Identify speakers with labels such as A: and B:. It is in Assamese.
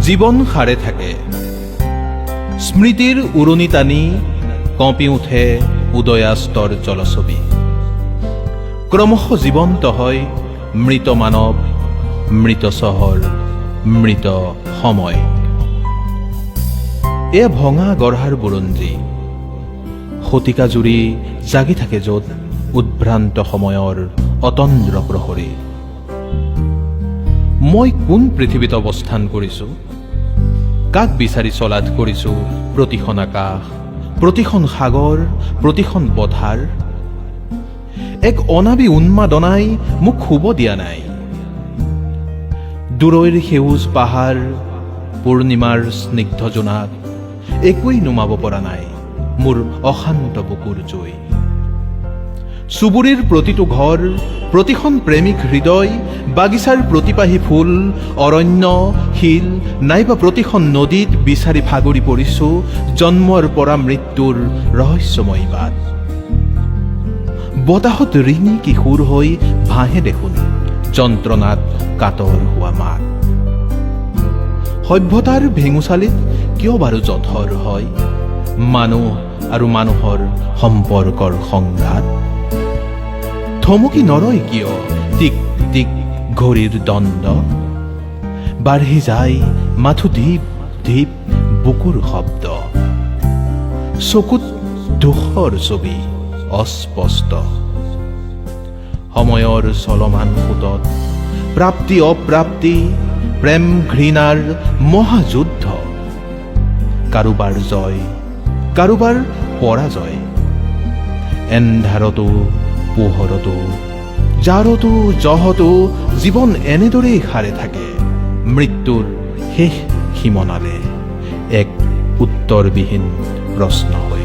A: জীৱন সাৰে থাকে। স্মৃতিৰ উৰণি টানি কঁপি উঠে উদয়াস্তৰ জলছবি। ক্ৰমশ জীৱন্ত হয় মৃত মানৱ, মৃত চহৰ, মৃত সময়। এয়া ভঙা গঢ়াৰ বুৰঞ্জী। শতিকা জুৰি জাগি থাকে য'ত উদ্ভ্ৰান্ত সময়ৰ অতন্দ্ৰ প্ৰহৰী। মই কোন পৃথিৱীত অৱস্থান কৰিছো? কাক বিচাৰি চলাত কৰিছো প্ৰতিখন আকাশ, প্ৰতিখন সাগৰ, প্ৰতিখন পথাৰ? এক অনাবি উন্মাদনাই মোক শুব দিয়া নাই। দূৰৈৰ সেউজ পাহাৰ, পূৰ্ণিমাৰ স্নিগ্ধ জোনাক একোৱেই নুমাব পৰা নাই মোৰ অশান্ত বুকুৰ জুই। চুবুৰীৰ প্ৰতিটো ঘৰ, প্ৰতিখন প্ৰেমিক হৃদয়, বাগিচাৰ প্ৰতিপাহী ফুল, অৰণ্য, শিল নাইবা প্ৰতিখন নদীত বিচাৰি ভাগৰি পৰিছো জন্মৰ পৰা মৃত্যুৰ ৰহস্যময়ী বাট। বতাহত ৰিঙি কিশোৰ হৈ ভাঁহে দেখোন যন্ত্ৰণাত কাতৰ হোৱা মাত। সভ্যতাৰ ভেঙুচালিত কিয় বাৰু জঠৰ হয় মানুহ আৰু মানুহৰ সম্পৰ্কৰ সংঘাত? থমকি নৰয় কিয় টিক টিক ঘড়ীৰ দণ্ড? বাঢ়ি যায় মাথো ধীপ ধীপ বুকুৰ শব্দ। চকুত ধূসৰ ছবি অস্পষ্ট। সময়ৰ চলমান সোঁতত প্ৰাপ্তি অপ্ৰাপ্তি, প্ৰেম ঘৃণাৰ মহাযুদ্ধ। কাৰোবাৰ জয়, কাৰোবাৰ পৰাজয়। এন্ধাৰতো পোহৰতো, জাৰতো জহতো জীৱন এনেদৰেই সাৰে থাকে মৃত্যুৰ শেষ সীমনালে এক উত্তৰবিহীন প্ৰশ্ন হৈ।